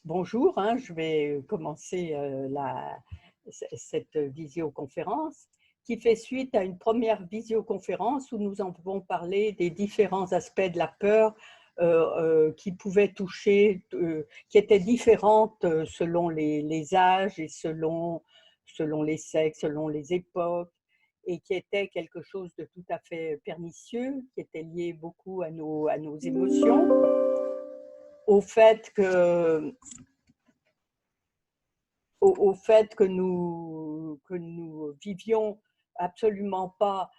Bonjour, je vais commencer cette visioconférence qui fait suite à une première visioconférence où nous avons parlé des différents aspects de la peur qui pouvaient toucher, qui étaient différentes selon les âges et selon les sexes, selon les époques, et qui étaient quelque chose de tout à fait pernicieux, qui était lié beaucoup à nos émotions, au fait que au fait que nous vivions absolument pas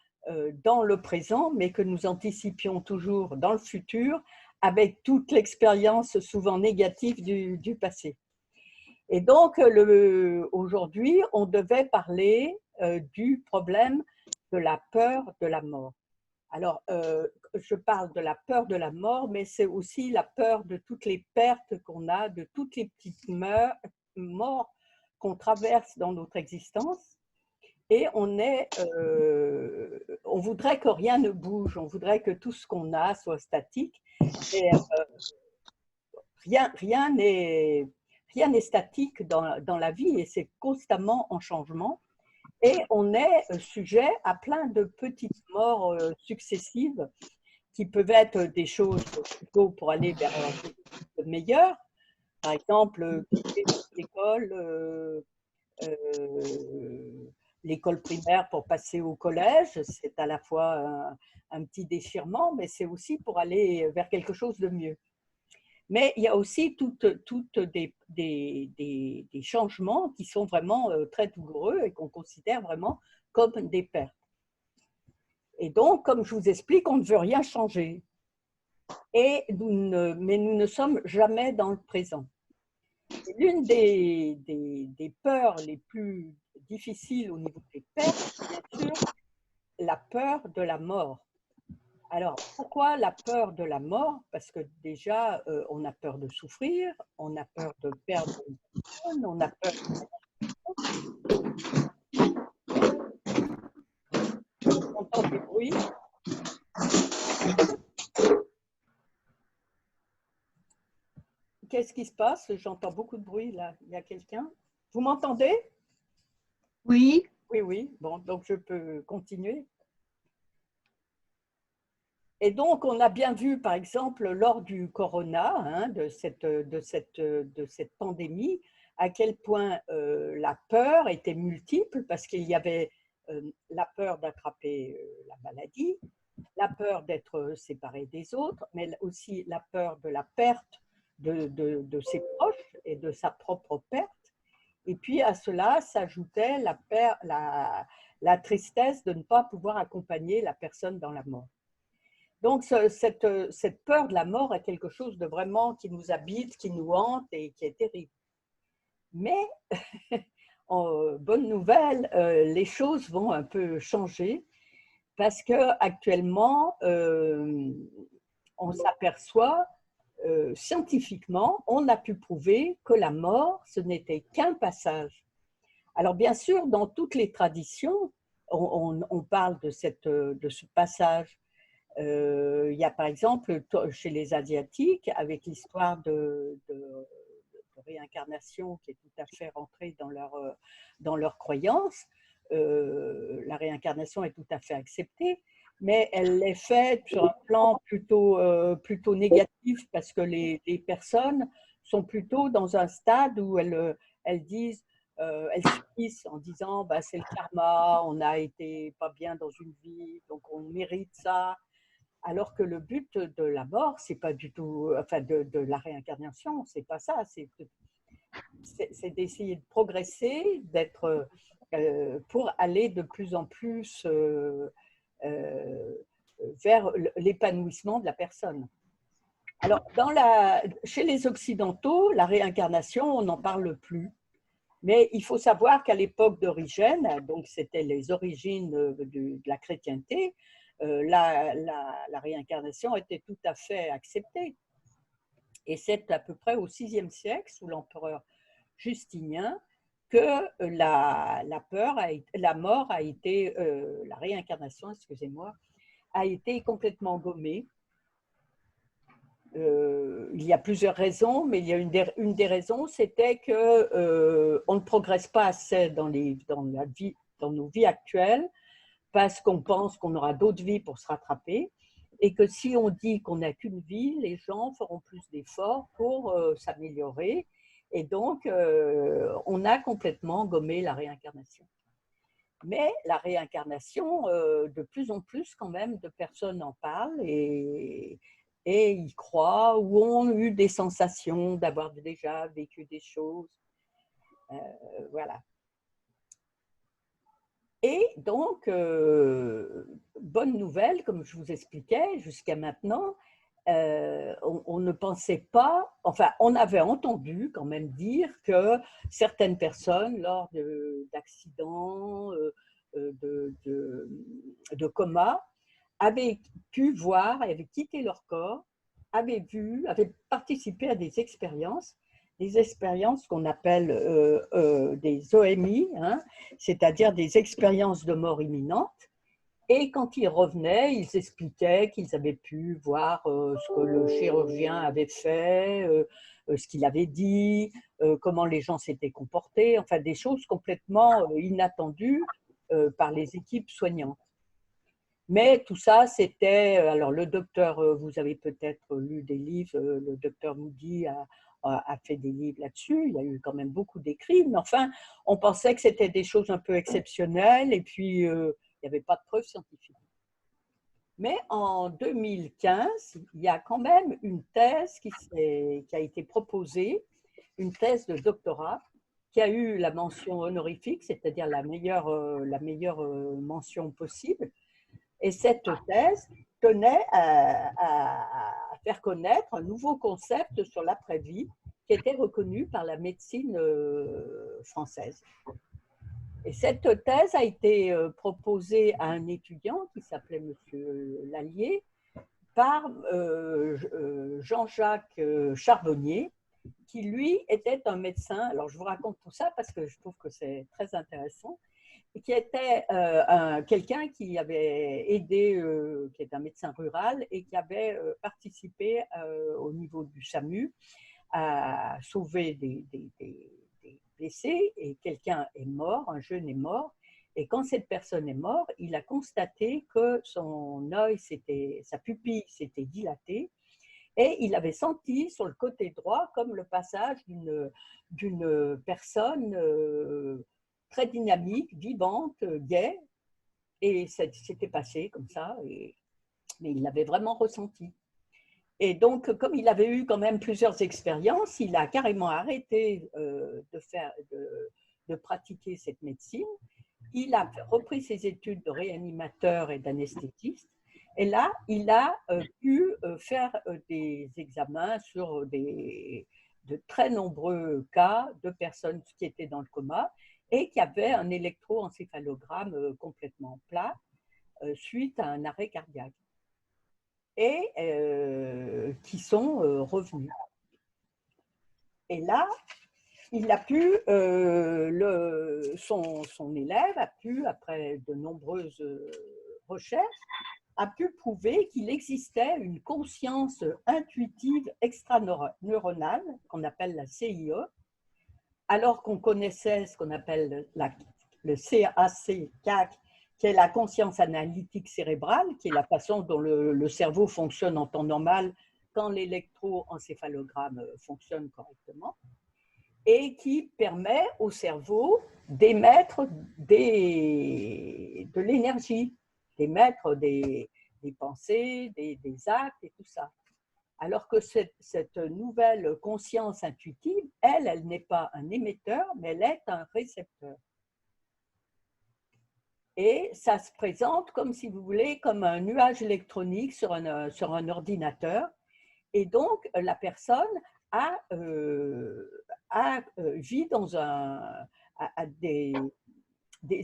dans le présent, mais que nous anticipions toujours dans le futur avec toute l'expérience souvent négative du passé. Et donc, aujourd'hui, on devait parler du problème de la peur de la mort. Alors, je parle de la peur de la mort, mais c'est aussi la peur de toutes les pertes qu'on a, de toutes les petites morts qu'on traverse dans notre existence. Et on voudrait que rien ne bouge, on voudrait que tout ce qu'on a soit statique. Et rien n'est statique dans la vie et c'est constamment en changement. Et on est sujet à plein de petites morts successives qui peuvent être des choses plutôt pour aller vers un chose meilleur. Par exemple, quitter l'école primaire pour passer au collège, c'est à la fois un petit déchirement, mais c'est aussi pour aller vers quelque chose de mieux. Mais il y a aussi toutes des changements qui sont vraiment très douloureux et qu'on considère vraiment comme des pertes. Et donc, comme je vous explique, on ne veut rien changer. Mais nous ne sommes jamais dans le présent. L'une des peurs les plus difficiles au niveau des pertes, c'est bien sûr la peur de la mort. Alors, pourquoi la peur de la mort? Parce que déjà, on a peur de souffrir, on a peur de perdre une personne, on a peur d'entendre des bruits. Qu'est-ce qui se passe? J'entends beaucoup de bruit là. Il y a quelqu'un? Vous m'entendez? Oui. Oui, oui. Bon, donc je peux continuer. Et donc, on a bien vu, par exemple, lors du corona, de cette pandémie, à quel point la peur était multiple, parce qu'il y avait la peur d'attraper la maladie, la peur d'être séparé des autres, mais aussi la peur de la perte de ses proches et de sa propre perte. Et puis à cela s'ajoutait la tristesse de ne pas pouvoir accompagner la personne dans la mort. Donc cette peur de la mort est quelque chose de vraiment qui nous habite, qui nous hante et qui est terrible. Mais, bonne nouvelle, les choses vont un peu changer parce qu'actuellement, on s'aperçoit scientifiquement, on a pu prouver que la mort, ce n'était qu'un passage. Alors bien sûr, dans toutes les traditions, on parle de ce passage. Il y a par exemple chez les Asiatiques, avec l'histoire de réincarnation qui est tout à fait rentrée dans leur croyance, la réincarnation est tout à fait acceptée, mais elle est faite sur un plan plutôt négatif parce que les personnes sont plutôt dans un stade où elles disent, elles subissent en disant bah, c'est le karma, on a été pas bien dans une vie, donc on mérite ça. Alors que le but de la mort, c'est pas du tout, enfin de la réincarnation, c'est pas ça, c'est d'essayer de progresser, pour aller de plus en plus vers l'épanouissement de la personne. Alors, chez les Occidentaux, la réincarnation, on n'en parle plus. Mais il faut savoir qu'à l'époque d'Origène, donc c'était les origines de la chrétienté, la réincarnation était tout à fait acceptée. Et c'est à peu près au VIe siècle, sous l'empereur Justinien, que la mort a été, la réincarnation, excusez-moi, a été complètement gommée. il y a plusieurs raisons, mais il y a une des raisons, c'était que on ne progresse pas assez dans nos vies actuelles, parce qu'on pense qu'on aura d'autres vies pour se rattraper, et que si on dit qu'on n'a qu'une vie, les gens feront plus d'efforts pour s'améliorer, et donc on a complètement gommé la réincarnation. Mais la réincarnation, de plus en plus quand même de personnes en parlent et y croient, ou ont eu des sensations d'avoir déjà vécu des choses. Voilà. Et donc, bonne nouvelle, comme je vous expliquais, jusqu'à maintenant, on ne pensait pas, enfin, on avait entendu quand même dire que certaines personnes, lors d'accidents, de coma, avaient pu voir, avaient quitté leur corps, avaient vu, avaient participé à des expériences qu'on appelle des OMI, hein, c'est-à-dire des expériences de mort imminente. Et quand ils revenaient, ils expliquaient qu'ils avaient pu voir ce que le chirurgien avait fait, ce qu'il avait dit, comment les gens s'étaient comportés, enfin des choses complètement inattendues par les équipes soignantes. Mais tout ça, c'était… Alors, le docteur, vous avez peut-être lu des livres, le docteur Moody a fait des livres là-dessus, il y a eu quand même beaucoup d'écrits, mais enfin, on pensait que c'était des choses un peu exceptionnelles, et puis il n'y avait pas de preuves scientifiques. Mais en 2015, il y a quand même une thèse qui a été proposée, une thèse de doctorat, qui a eu la mention honorifique, c'est-à-dire la meilleure mention possible. Et cette thèse tenait à faire connaître un nouveau concept sur l'après-vie qui était reconnu par la médecine française. Et cette thèse a été proposée à un étudiant qui s'appelait Monsieur Lallier par Jean-Jacques Charbonnier, qui lui était un médecin. Alors je vous raconte tout ça parce que je trouve que c'est très intéressant. Qui était quelqu'un qui avait aidé, qui est un médecin rural et qui avait participé au niveau du SAMU à sauver des blessés, et quelqu'un est mort, un jeune est mort, et quand cette personne est morte, il a constaté que son œil, sa pupille s'était dilatée, et il avait senti sur le côté droit comme le passage d'une personne très dynamique, vivante, gaie, et ça s'était passé comme ça, mais il l'avait vraiment ressenti. Et donc, comme il avait eu quand même plusieurs expériences, il a carrément arrêté de pratiquer cette médecine. Il a repris ses études de réanimateur et d'anesthésiste. Et là, il a pu faire des examens sur de très nombreux cas de personnes qui étaient dans le coma et qui avaient un électroencéphalogramme complètement plat suite à un arrêt cardiaque, et qui sont revenus. Et là, il a pu, son élève a pu, après de nombreuses recherches, a pu prouver qu'il existait une conscience intuitive extraneuronale, qu'on appelle la CIE, alors qu'on connaissait ce qu'on appelle le CAC, qui est la conscience analytique cérébrale, qui est la façon dont le cerveau fonctionne en temps normal quand l'électroencéphalogramme fonctionne correctement, et qui permet au cerveau d'émettre de l'énergie, d'émettre des pensées, des actes et tout ça. Alors que cette nouvelle conscience intuitive, elle n'est pas un émetteur, mais elle est un récepteur. Et ça se présente comme, si vous voulez, comme un nuage électronique sur un ordinateur. Et donc, la personne vit dans des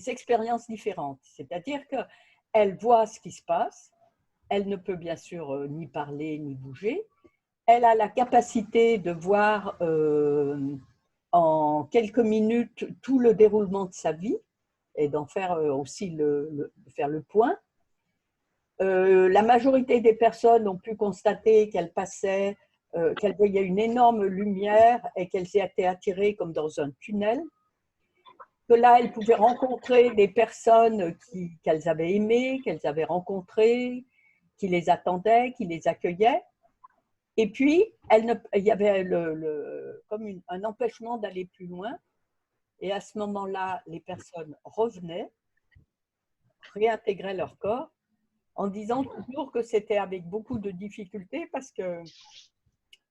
expériences différentes. C'est-à-dire qu'elle voit ce qui se passe, elle ne peut bien sûr ni parler ni bouger, elle a la capacité de voir en quelques minutes tout le déroulement de sa vie et d'en faire aussi faire le point. La majorité des personnes ont pu constater qu'elles passaient, qu'elles voyaient une énorme lumière et qu'elles étaient attirées comme dans un tunnel. Que là, elles pouvaient rencontrer des personnes qu'elles avaient aimées, qu'elles avaient rencontrées, qui les attendaient, qui les accueillaient. Et puis, il y avait comme un empêchement d'aller plus loin. Et à ce moment-là, les personnes revenaient, réintégraient leur corps, en disant toujours que c'était avec beaucoup de difficultés parce qu'ils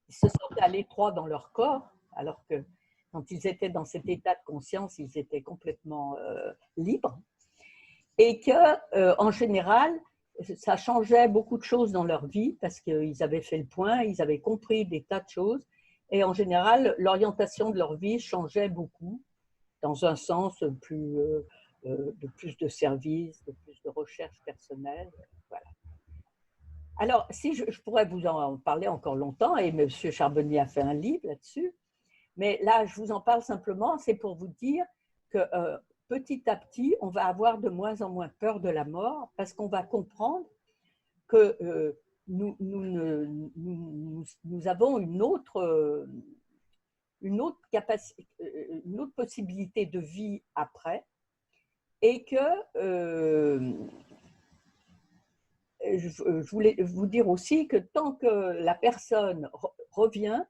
se sentaient à l'étroit dans leur corps, alors que quand ils étaient dans cet état de conscience, ils étaient complètement libres. Et que, en général, ça changeait beaucoup de choses dans leur vie parce qu'ils avaient fait le point, ils avaient compris des tas de choses. Et en général, l'orientation de leur vie changeait beaucoup dans un sens de plus de service, de plus de recherche personnelle. Voilà. Alors, si je pourrais vous en parler encore longtemps, et M. Charbonnier a fait un livre là-dessus, mais là, je vous en parle simplement, c'est pour vous dire que petit à petit, on va avoir de moins en moins peur de la mort parce qu'on va comprendre que nous avons une autre possibilité de vie après et que je voulais vous dire aussi que tant que la personne revient,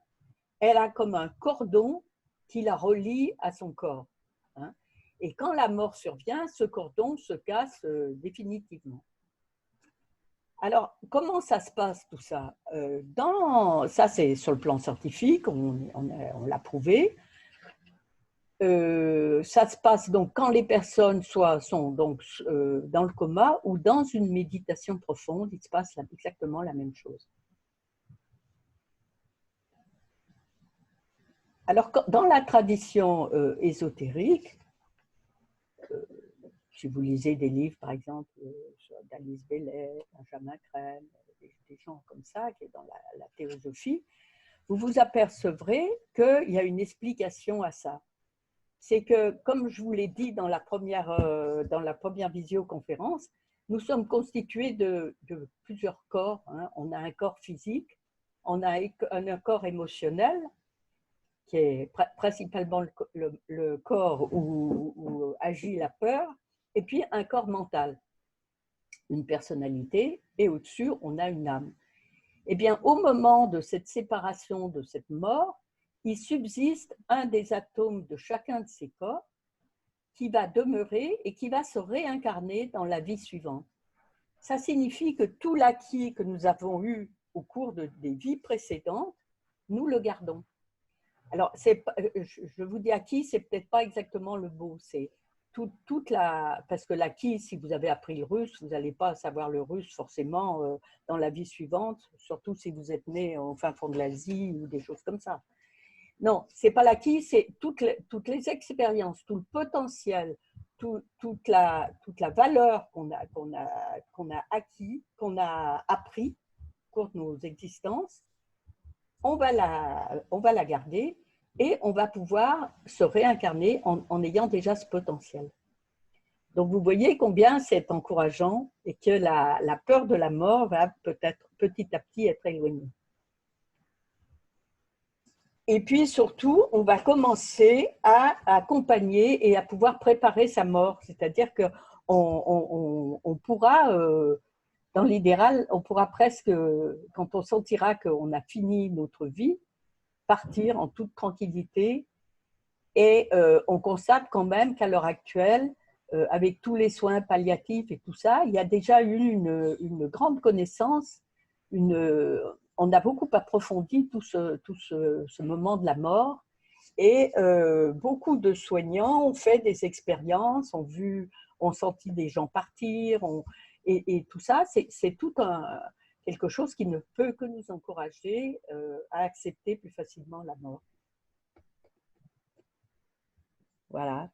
elle a comme un cordon qui la relie à son corps. Hein. Et quand la mort survient, ce cordon se casse définitivement. Alors, comment ça se passe tout ça? Ça, c'est sur le plan scientifique, on l'a prouvé. Ça se passe donc quand les personnes sont donc dans le coma ou dans une méditation profonde, il se passe exactement la même chose. Alors, dans la tradition ésotérique, si vous lisez des livres, par exemple, d'Alice Bellet, Benjamin Crème, des gens comme ça, qui est dans la théosophie, vous vous apercevrez qu'il y a une explication à ça. C'est que, comme je vous l'ai dit dans la première visioconférence, nous sommes constitués de plusieurs corps. Hein. On a un corps physique, on a un corps émotionnel, qui est principalement le corps où agit la peur, et puis un corps mental, une personnalité, et au-dessus, on a une âme. Eh bien, au moment de cette séparation, de cette mort, il subsiste un des atomes de chacun de ces corps qui va demeurer et qui va se réincarner dans la vie suivante. Ça signifie que tout l'acquis que nous avons eu au cours des vies précédentes, nous le gardons. Alors, je vous dis acquis, c'est peut-être pas exactement le mot, c'est parce que l'acquis, si vous avez appris le russe, vous n'allez pas savoir le russe forcément dans la vie suivante, surtout si vous êtes né au fin fond de l'Asie ou des choses comme ça. Non, c'est pas l'acquis, c'est toutes les expériences, tout le potentiel, toute la valeur qu'on a acquis, qu'on a appris au cours de nos existences. On va la garder et on va pouvoir se réincarner en ayant déjà ce potentiel. Donc, vous voyez combien c'est encourageant et que la peur de la mort va peut-être petit à petit être éloignée. Et puis, surtout, on va commencer à accompagner et à pouvoir préparer sa mort. C'est-à-dire qu'on pourra, dans l'idéal, on pourra presque, quand on sentira qu'on a fini notre vie, partir en toute tranquillité. Et on constate quand même qu'à l'heure actuelle, avec tous les soins palliatifs et tout ça, il y a déjà eu une grande connaissance, on a beaucoup approfondi tout ce moment de la mort et beaucoup de soignants ont fait des expériences, ont senti des gens partir, et tout ça, c'est tout quelque chose qui ne peut que nous encourager à accepter plus facilement la mort. Voilà.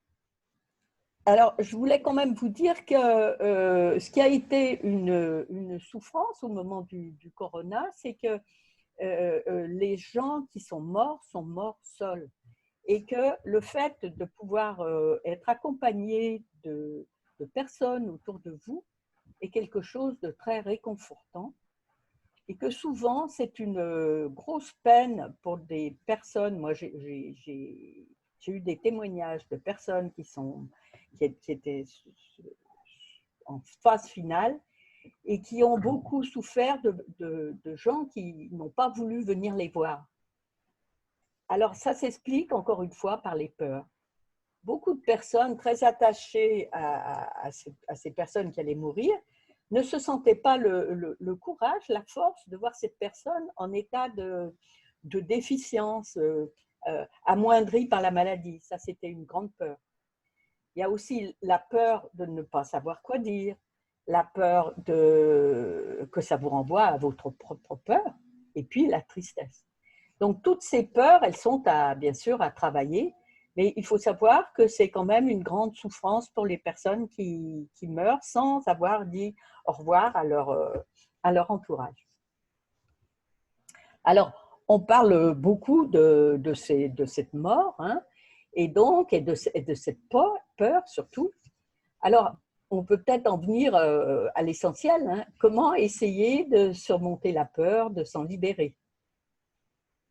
Alors, je voulais quand même vous dire que ce qui a été une souffrance au moment du corona, c'est que les gens qui sont morts seuls. Et que le fait de pouvoir être accompagné de personnes autour de vous est quelque chose de très réconfortant et que souvent, c'est une grosse peine pour des personnes. Moi, j'ai eu des témoignages de personnes qui étaient en phase finale et qui ont beaucoup souffert de gens qui n'ont pas voulu venir les voir. Alors, ça s'explique encore une fois par les peurs. Beaucoup de personnes très attachées à ces personnes qui allaient mourir ne se sentaient pas le courage, la force de voir cette personne en état de déficience, amoindrie par la maladie. Ça, c'était une grande peur. Il y a aussi la peur de ne pas savoir quoi dire, la peur que ça vous renvoie à votre propre peur, et puis la tristesse. Donc, toutes ces peurs, elles sont bien sûr à travailler, mais il faut savoir que c'est quand même une grande souffrance pour les personnes qui meurent sans avoir dit au revoir à leur entourage. Alors, on parle beaucoup de cette mort, hein, et de cette peur surtout. Alors, on peut peut-être en venir à l'essentiel, hein. Comment essayer de surmonter la peur, de s'en libérer?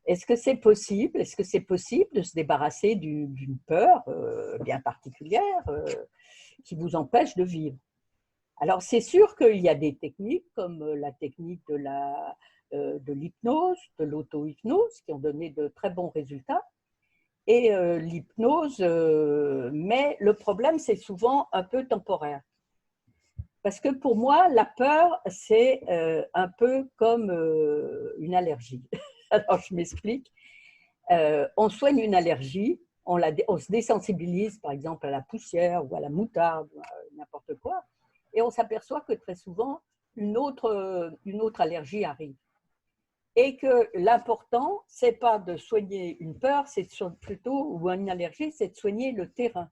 Est-ce que c'est possible? Est-ce que c'est possible de se débarrasser d'une peur bien particulière qui vous empêche de vivre? Alors, c'est sûr qu'il y a des techniques comme la technique de l'hypnose, de l'auto-hypnose, qui ont donné de très bons résultats. Et l'hypnose, mais le problème, c'est souvent un peu temporaire. Parce que pour moi, la peur, c'est un peu comme une allergie. Alors, je m'explique. On soigne une allergie, on se désensibilise, par exemple, à la poussière ou à la moutarde, n'importe quoi, et on s'aperçoit que très souvent, une autre allergie arrive. Et que l'important, ce n'est pas de soigner une peur, c'est plutôt, ou une allergie, c'est de soigner le terrain.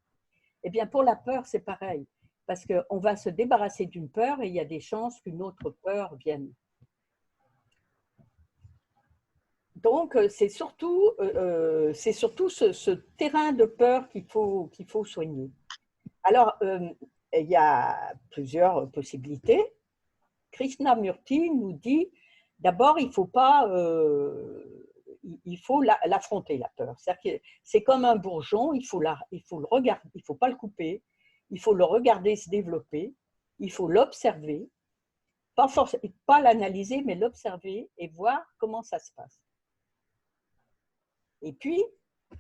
Eh bien, pour la peur, c'est pareil, parce qu'on va se débarrasser d'une peur et il y a des chances qu'une autre peur vienne. Donc, c'est surtout ce terrain de peur qu'il faut soigner. Alors, il y a plusieurs possibilités. Krishnamurti nous dit, d'abord, il faut l'affronter, la peur. C'est-à-dire que c'est comme un bourgeon, il faut le regarder, il ne faut pas le couper, il faut le regarder se développer, il faut l'observer, pas l'analyser, mais l'observer et voir comment ça se passe. Et puis,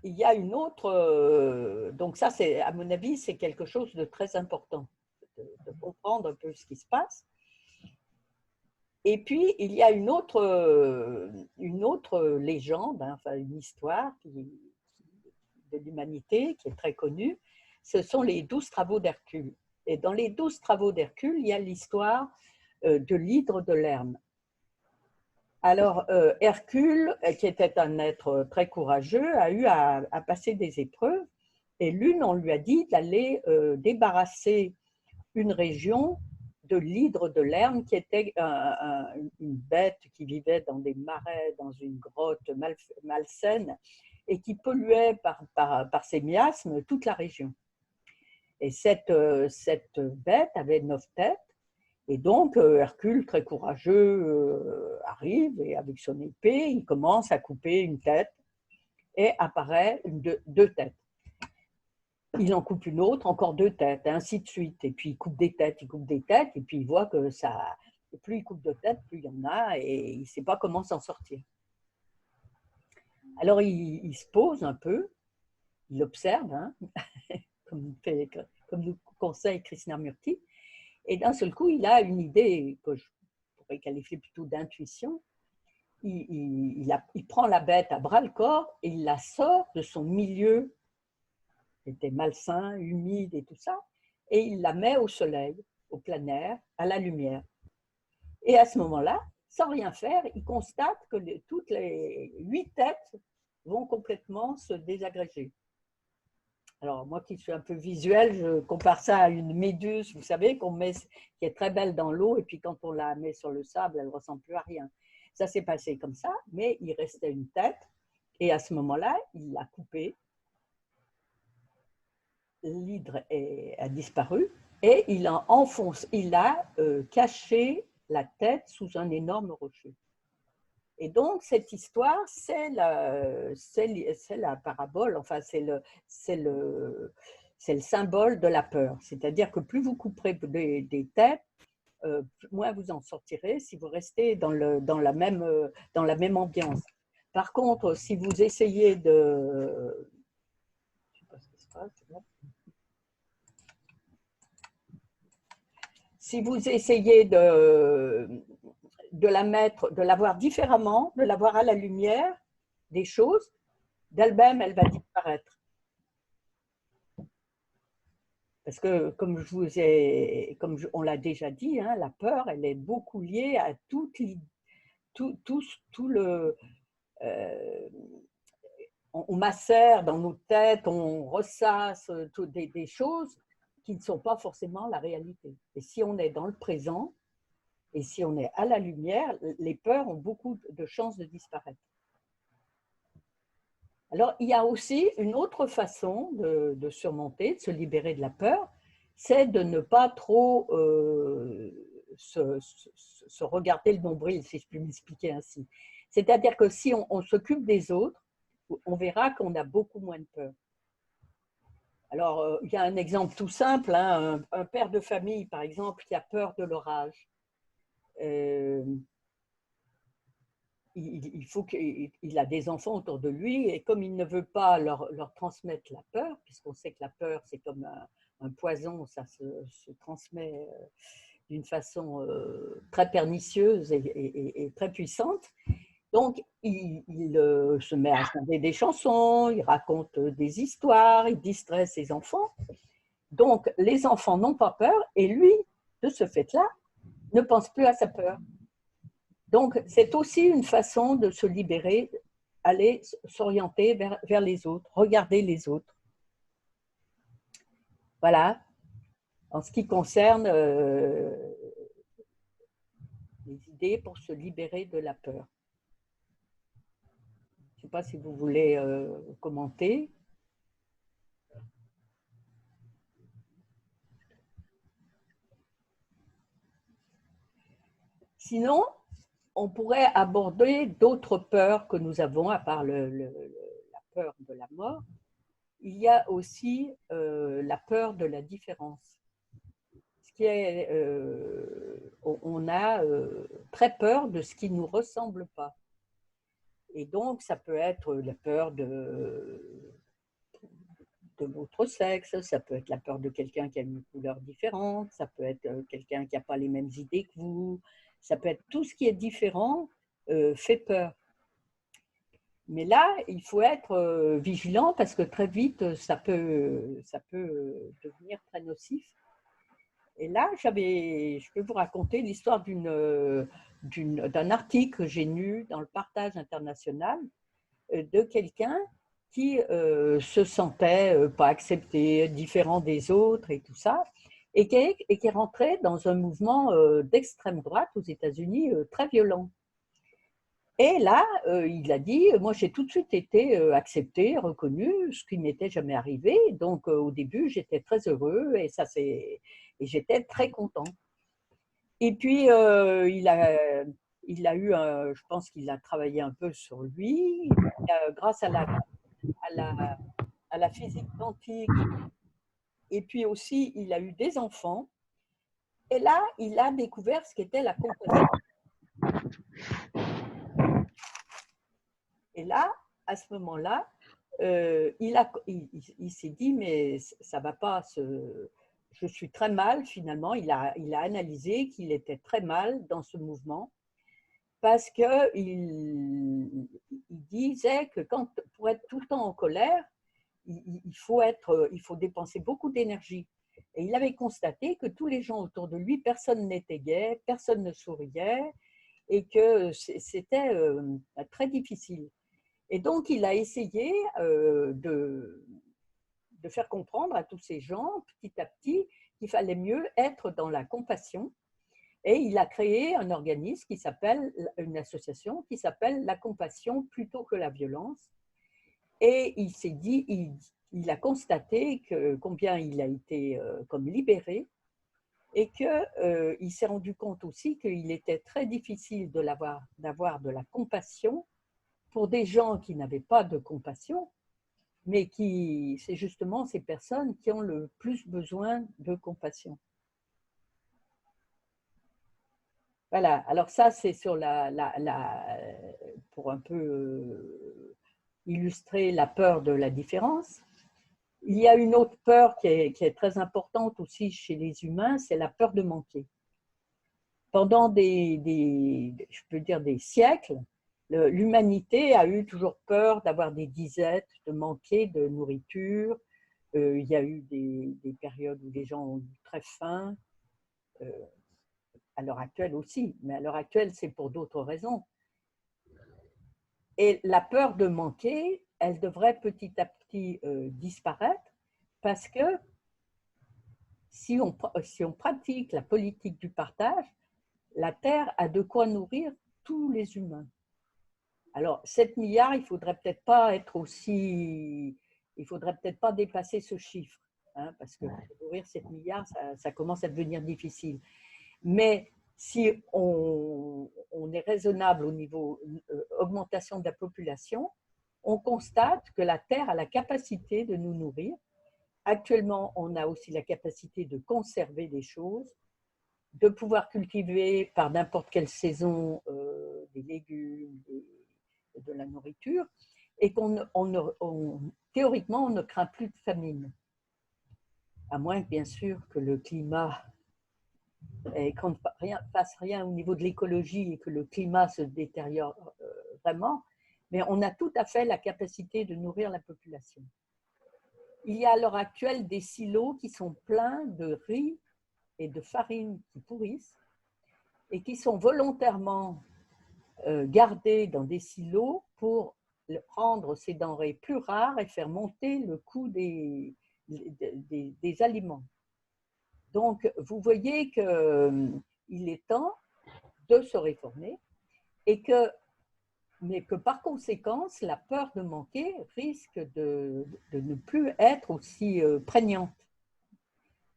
il y a une autre, donc ça, à mon avis, c'est quelque chose de très important, de comprendre un peu ce qui se passe. Et puis, il y a une autre légende, hein, enfin une histoire de l'humanité qui est très connue, ce sont les 12 travaux d'Hercule. Et dans les 12 travaux d'Hercule, il y a l'histoire de l'hydre de Lerne. Alors, Hercule, qui était un être très courageux, a eu à passer des épreuves. Et l'une, on lui a dit d'aller débarrasser une région de l'hydre de Lerne, qui était une bête qui vivait dans des marais, dans une grotte malsaine, et qui polluait par ses miasmes toute la région. Et cette bête avait 9 têtes. Et donc, Hercule, très courageux, arrive et avec son épée, il commence à couper une tête et apparaît deux têtes. Il en coupe une autre, encore 2 têtes, et ainsi de suite. Et puis, il coupe des têtes, et puis il voit que ça… Et plus il coupe de têtes, plus il y en a, et il ne sait pas comment s'en sortir. Alors, il se pose un peu, il observe, hein, comme nous conseille Krishnamurti. Et d'un seul coup, il a une idée que je pourrais qualifier plutôt d'intuition. Il prend la bête à bras-le-corps et il la sort de son milieu, qui était malsain, humide et tout ça, et il la met au soleil, au plein air, à la lumière. Et à ce moment-là, sans rien faire, il constate que toutes les 8 têtes vont complètement se désagréger. Alors, moi qui suis un peu visuelle, je compare ça à une méduse, vous savez, qui est très belle dans l'eau, et puis quand on la met sur le sable, elle ne ressemble plus à rien. Ça s'est passé comme ça, mais il restait une tête, et à ce moment-là, il l'a coupée. L'hydre a disparu, et il a caché la tête sous un énorme rocher. Et donc, cette histoire, c'est la parabole, enfin, c'est le symbole de la peur. C'est-à-dire que plus vous couperez des têtes, moins vous en sortirez si vous restez dans la même ambiance. Par contre, si vous essayez de... Je sais pas ce qui se passe, là. Si vous essayez de la voir différemment, de la voir à la lumière des choses, d'elle-même, elle va disparaître. Parce que, comme on l'a déjà dit, hein, la peur, elle est beaucoup liée à tout le... on macère dans nos têtes, on ressasse des choses qui ne sont pas forcément la réalité. Et si on est dans le présent, et si on est à la lumière, les peurs ont beaucoup de chances de disparaître. Alors, il y a aussi une autre façon de surmonter, de se libérer de la peur, c'est de ne pas trop se regarder le nombril, si je puis m'expliquer ainsi. C'est-à-dire que si on s'occupe des autres, on verra qu'on a beaucoup moins de peur. Alors, il y a un exemple tout simple, hein, un père de famille, par exemple, qui a peur de l'orage. Il faut qu'il a des enfants autour de lui et comme il ne veut pas leur transmettre la peur, puisqu'on sait que la peur, c'est comme un poison, ça se transmet d'une façon très pernicieuse et très puissante. Donc, il se met à chanter des chansons, il raconte des histoires, il distrait ses enfants. Donc, les enfants n'ont pas peur et lui, de ce fait-là, ne pense plus à sa peur. Donc, c'est aussi une façon de se libérer, aller s'orienter vers les autres, regarder les autres. Voilà, en ce qui concerne les idées pour se libérer de la peur. Je ne sais pas si vous voulez commenter. Sinon, on pourrait aborder d'autres peurs que nous avons, à part la peur de la mort. Il y a aussi la peur de la différence. Ce qui est, on a très peur de ce qui ne nous ressemble pas. Et donc, ça peut être la peur de votre sexe, ça peut être la peur de quelqu'un qui a une couleur différente, ça peut être quelqu'un qui n'a pas les mêmes idées que vous, ça peut être tout ce qui est différent fait peur. Mais là, il faut être vigilant parce que très vite, ça peut devenir très nocif. Et là, je peux vous raconter l'histoire d'un article que j'ai lu dans le Partage international de quelqu'un qui se sentait pas accepté, différent des autres et tout ça, et qui est rentré dans un mouvement d'extrême droite aux États-Unis très violent. Et là, il a dit, moi j'ai tout de suite été accepté, reconnu, ce qui ne m'était jamais arrivé. Donc au début, j'étais très heureux et j'étais très content. Et puis, il a eu, je pense qu'il a travaillé un peu sur lui. Grâce à la physique quantique, et puis aussi, il a eu des enfants. Et là, il a découvert ce qu'était la compassion. Et là, à ce moment-là, il s'est dit, mais ça ne va pas, je suis très mal finalement. Il a analysé qu'il était très mal dans ce mouvement parce qu'il disait que pour être tout le temps en colère, il faut dépenser beaucoup d'énergie. Et il avait constaté que tous les gens autour de lui, personne n'était gai, personne ne souriait et que c'était très difficile. Et donc, il a essayé de faire comprendre à tous ces gens, petit à petit, qu'il fallait mieux être dans la compassion. Et il a créé un organisme une association qui s'appelle La Compassion plutôt que la violence. Et il s'est dit, il a constaté combien il a été comme libéré et qu'il s'est rendu compte aussi qu'il était très difficile d'avoir de la compassion pour des gens qui n'avaient pas de compassion, mais c'est justement ces personnes qui ont le plus besoin de compassion. Voilà, alors ça c'est sur pour un peu illustrer la peur de la différence. Il y a une autre peur qui est très importante aussi chez les humains, c'est la peur de manquer. Pendant je peux dire des siècles, l'humanité a eu toujours peur d'avoir des disettes, de manquer de nourriture. Il y a eu des périodes où les gens ont eu très faim. À l'heure actuelle aussi, mais à l'heure actuelle, c'est pour d'autres raisons. Et la peur de manquer, elle devrait petit à petit disparaître parce que si on pratique la politique du partage, la Terre a de quoi nourrir tous les humains. Alors, 7 milliards, il ne faudrait peut-être pas dépasser ce chiffre, hein, parce que pour nourrir 7 milliards, ça commence à devenir difficile. Mais si on est raisonnable au niveau augmentation de la population, on constate que la Terre a la capacité de nous nourrir. Actuellement, on a aussi la capacité de conserver des choses, de pouvoir cultiver par n'importe quelle saison des légumes, de la nourriture, et théoriquement, on ne craint plus de famine. À moins, bien sûr, que le climat, et qu'on ne fasse rien au niveau de l'écologie et que le climat se détériore vraiment, mais on a tout à fait la capacité de nourrir la population. Il y a à l'heure actuelle des silos qui sont pleins de riz et de farine qui pourrissent et qui sont volontairement gardés dans des silos pour rendre ces denrées plus rares et faire monter le coût des aliments. Donc, vous voyez qu'il est temps de se réformer mais que par conséquence, la peur de manquer risque de ne plus être aussi prégnante.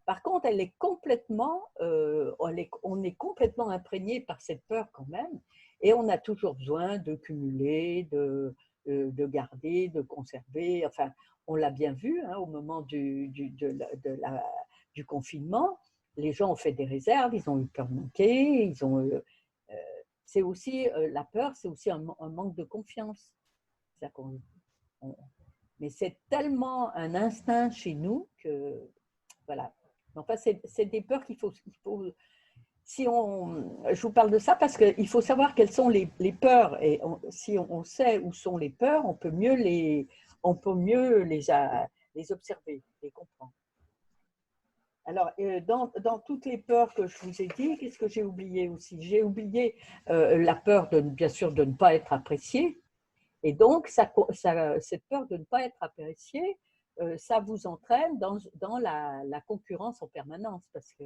Par contre, on est complètement imprégné par cette peur quand même, et on a toujours besoin de cumuler, de garder, de conserver. Enfin, on l'a bien vu hein, au moment du confinement, les gens ont fait des réserves, ils ont eu peur de manquer, c'est aussi la peur, c'est aussi un manque de confiance. Mais c'est tellement un instinct chez nous que voilà. Enfin, c'est des peurs qu'il faut je vous parle de ça parce qu'il faut savoir quelles sont les peurs et si on sait où sont les peurs, on peut mieux les observer, les comprendre. Alors, dans toutes les peurs que je vous ai dit, qu'est-ce que j'ai oublié aussi? J'ai oublié la peur, bien sûr, de ne pas être apprécié. Et donc, cette peur de ne pas être apprécié, ça vous entraîne dans la concurrence en permanence parce que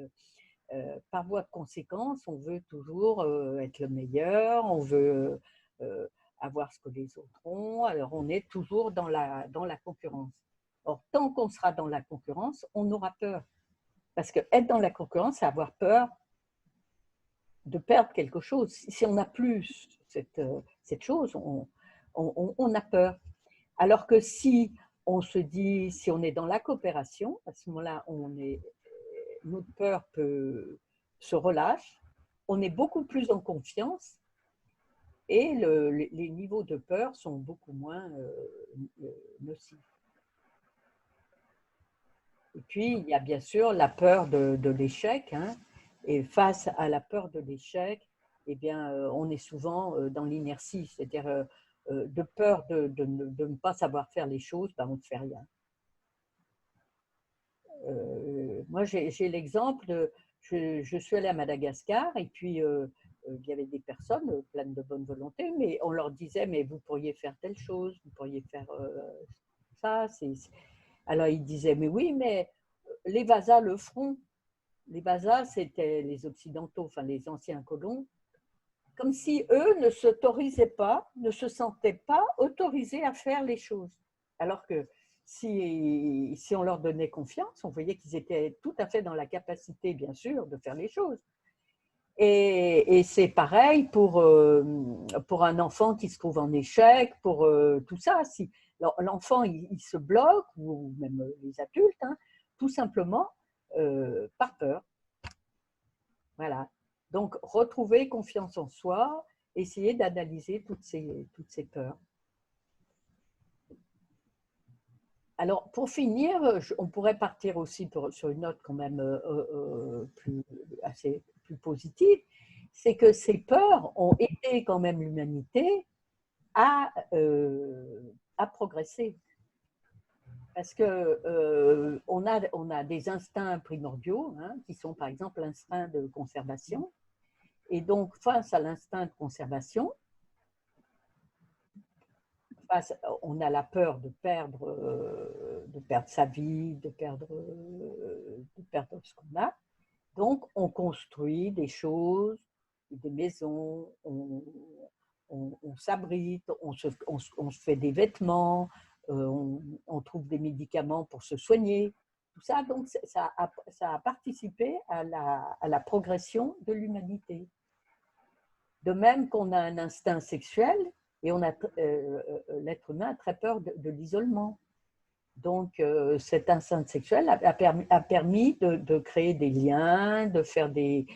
par voie de conséquence, on veut toujours être le meilleur, on veut avoir ce que les autres ont, alors on est toujours dans la concurrence. Or, tant qu'on sera dans la concurrence, on aura peur. Parce qu'être dans la concurrence, c'est avoir peur de perdre quelque chose. Si on n'a plus cette chose, on a peur. Alors que si on se dit, si on est dans la coopération, à ce moment-là, notre peur se relâche, on est beaucoup plus en confiance et les niveaux de peur sont beaucoup moins nocifs. Et puis, il y a bien sûr la peur de l'échec. Hein, et face à la peur de l'échec, eh bien, on est souvent dans l'inertie, c'est-à-dire de peur de ne pas savoir faire les choses, ben, on ne fait rien. Moi, j'ai l'exemple je suis allée à Madagascar et puis il y avait des personnes pleines de bonne volonté, mais on leur disait, mais vous pourriez faire telle chose, vous pourriez faire ça. Alors ils disaient, mais oui, mais les Vasas le feront. Les Vasas, c'était les Occidentaux, enfin les anciens colons, comme si eux ne s'autorisaient pas, ne se sentaient pas autorisés à faire les choses. Alors que si on leur donnait confiance, on voyait qu'ils étaient tout à fait dans la capacité, bien sûr, de faire les choses. Et c'est pareil pour un enfant qui se trouve en échec, pour tout ça. Si l'enfant il se bloque, ou même les adultes, hein, tout simplement par peur. Voilà. Donc, retrouver confiance en soi, essayer d'analyser toutes ces peurs. Alors, pour finir, on pourrait partir aussi sur une note quand même plus positive, c'est que ces peurs ont aidé quand même l'humanité à progresser. Parce que on a des instincts primordiaux, hein, qui sont par exemple l'instinct de conservation. Et donc, face à l'instinct de conservation, on a la peur de perdre sa vie, de perdre ce qu'on a. Donc, on construit des choses, des maisons, on s'abrite, on se fait des vêtements, on trouve des médicaments pour se soigner. Tout ça, donc, ça a participé à la progression de l'humanité. De même qu'on a un instinct sexuel, et l'être humain a très peur de l'isolement. Donc, cet instinct sexuel a permis de créer des liens, de faire de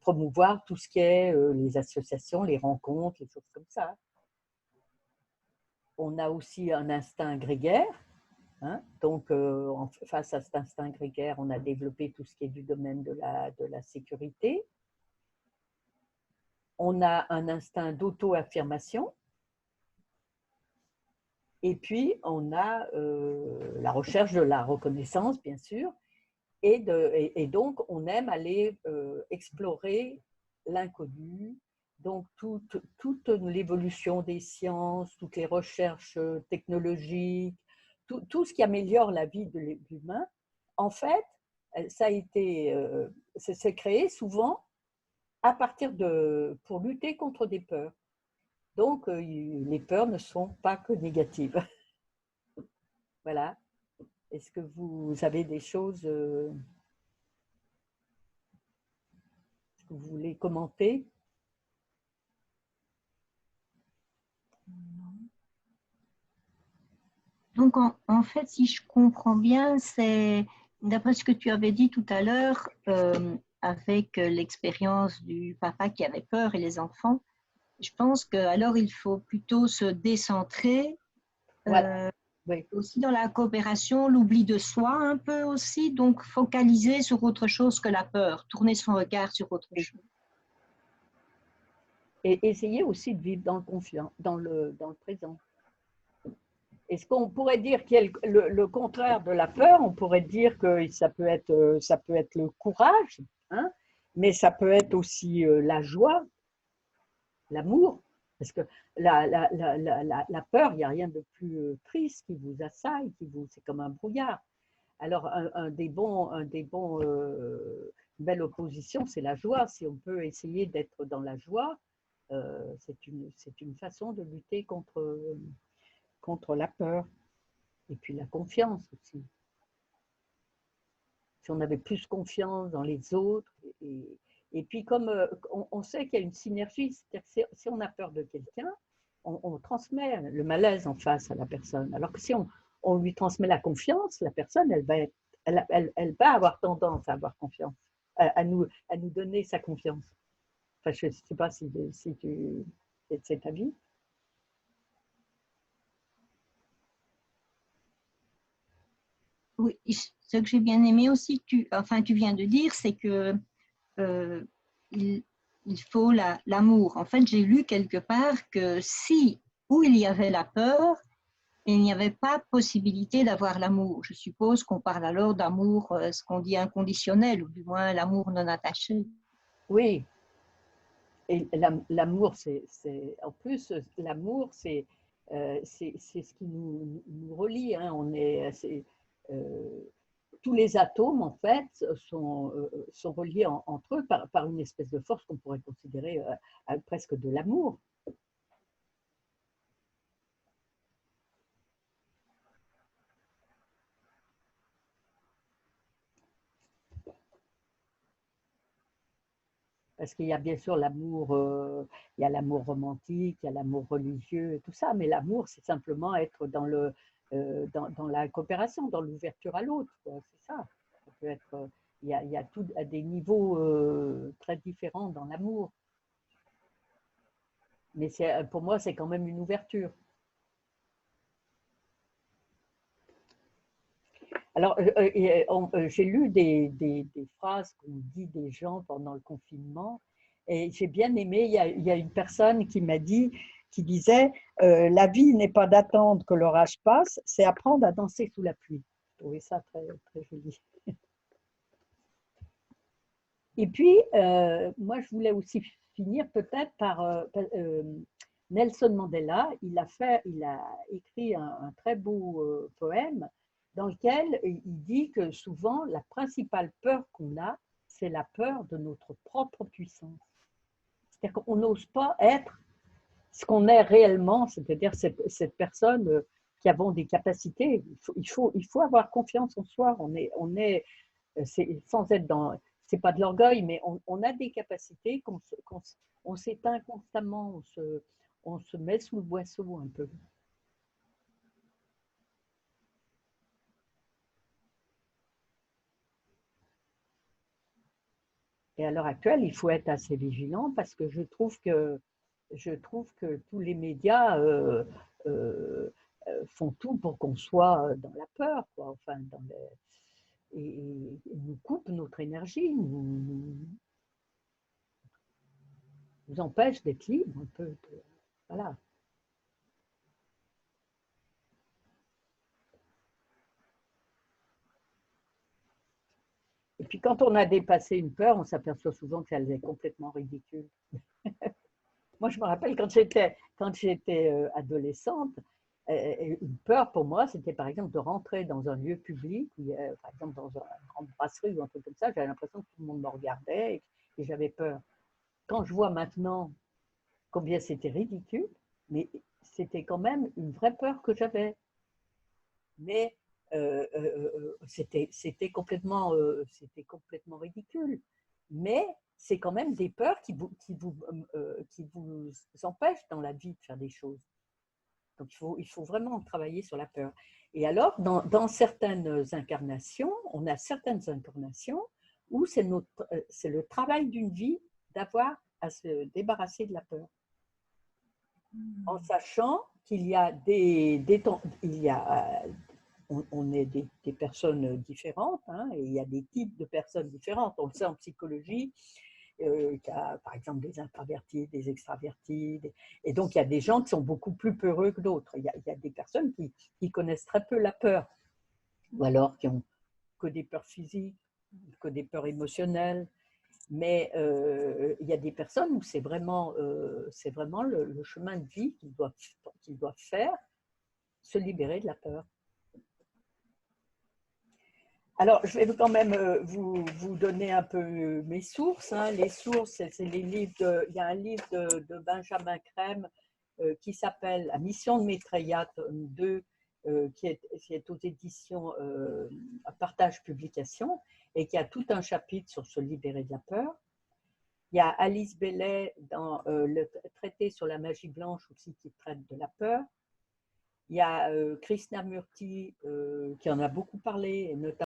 promouvoir tout ce qui est les associations, les rencontres, les choses comme ça. On a aussi un instinct grégaire. Hein? Donc, face à cet instinct grégaire, on a développé tout ce qui est du domaine de la sécurité. On a un instinct d'auto-affirmation. Et puis, on a la recherche de la reconnaissance, bien sûr. Et donc, on aime aller explorer l'inconnu. Donc, toute l'évolution des sciences, toutes les recherches technologiques, tout ce qui améliore la vie de l'humain, en fait, ça a été, c'est créé souvent à partir pour lutter contre des peurs. Donc, les peurs ne sont pas que négatives. Voilà. Est-ce que vous avez des choses que vous voulez commenter? Donc, en fait, si je comprends bien, c'est d'après ce que tu avais dit tout à l'heure, avec l'expérience du papa qui avait peur et les enfants, je pense qu'alors il faut plutôt se décentrer. Voilà. Oui. Aussi dans la coopération, l'oubli de soi un peu aussi, donc focaliser sur autre chose que la peur, tourner son regard sur autre chose. Et essayer aussi de vivre dans le présent. Est-ce qu'on pourrait dire qu'il y a le contraire de la peur? On pourrait dire que ça peut être le courage, hein, mais ça peut être aussi la joie, l'amour. Parce que la peur, il n'y a rien de plus triste qui vous assaille, c'est comme un brouillard. Alors, une belle opposition, c'est la joie. Si on peut essayer d'être dans la joie, c'est une façon de lutter contre la peur. Et puis la confiance aussi. Si on avait plus confiance dans les autres. Et puis comme on sait qu'il y a une synergie, c'est-à-dire que si on a peur de quelqu'un, on transmet le malaise en face à la personne. Alors que si on lui transmet la confiance, la personne, elle va avoir tendance à avoir confiance, à nous donner sa confiance. Enfin, je ne sais pas si tu es de cet avis. Oui, ce que j'ai bien aimé aussi, tu viens de dire, c'est que il faut l'amour. En fait, j'ai lu quelque part que où il y avait la peur, il n'y avait pas possibilité d'avoir l'amour. Je suppose qu'on parle alors d'amour, ce qu'on dit inconditionnel, ou du moins l'amour non attaché. Oui. Et l'amour, en plus, l'amour, c'est ce qui nous relie. Hein. Tous les atomes, en fait, sont reliés entre eux par une espèce de force qu'on pourrait considérer presque de l'amour. Parce qu'il y a bien sûr l'amour, il y a l'amour romantique, il y a l'amour religieux et tout ça, mais l'amour, c'est simplement être dans la coopération, dans l'ouverture à l'autre, c'est ça. Ça peut être, il y a tout à des niveaux très différents dans l'amour. Mais pour moi, c'est quand même une ouverture. Alors, j'ai lu des phrases qu'on dit des gens pendant le confinement et j'ai bien aimé, il y a une personne qui disait la vie n'est pas d'attendre que l'orage passe, c'est apprendre à danser sous la pluie. J'ai trouvé ça très, très joli. Et puis, moi, je voulais aussi finir peut-être par Nelson Mandela. Il a écrit un très beau poème dans lequel il dit que souvent, la principale peur qu'on a, c'est la peur de notre propre puissance. C'est-à-dire qu'on n'ose pas être ce qu'on est réellement, c'est-à-dire cette personne qui a des capacités. Il faut avoir confiance en soi. Sans être dans, c'est pas de l'orgueil, mais on a des capacités on s'éteint constamment, on se met sous le boisseau un peu. Et à l'heure actuelle, il faut être assez vigilant parce que je trouve que tous les médias font tout pour qu'on soit dans la peur, quoi. Enfin, et nous coupent notre énergie, nous empêchent d'être libres un peu. Voilà. Et puis quand on a dépassé une peur, on s'aperçoit souvent qu'elle est complètement ridicule. Moi, je me rappelle quand j'étais adolescente, une peur pour moi, c'était par exemple de rentrer dans un lieu public, par exemple dans une grande brasserie ou un truc comme ça, j'avais l'impression que tout le monde me regardait et j'avais peur. Quand je vois maintenant combien c'était ridicule, mais c'était quand même une vraie peur que j'avais. Mais c'était complètement ridicule. Mais c'est quand même des peurs qui vous empêchent dans la vie de faire des choses. Donc il faut vraiment travailler sur la peur. Et alors, dans certaines incarnations, on a certaines incarnations où c'est le travail d'une vie d'avoir à se débarrasser de la peur. En sachant qu'il y a on est des personnes différentes, hein, et il y a des types de personnes différentes. On le sait en psychologie, il y a par exemple des introvertis, des extravertis, et donc il y a des gens qui sont beaucoup plus peureux que d'autres. Il y a des personnes qui connaissent très peu la peur, ou alors qui ont que des peurs physiques, que des peurs émotionnelles. Mais il y a des personnes où c'est vraiment le chemin de vie qu'ils doivent faire, se libérer de la peur. Alors, je vais quand même vous donner un peu mes sources. Hein. Les sources, c'est les livres il y a un livre de Benjamin Crème qui s'appelle La mission de Maitreya 2, qui est aux éditions Partage Publication et qui a tout un chapitre sur se libérer de la peur. Il y a Alice Bellet dans le traité sur la magie blanche aussi qui traite de la peur. Il y a Krishnamurti qui en a beaucoup parlé, et notamment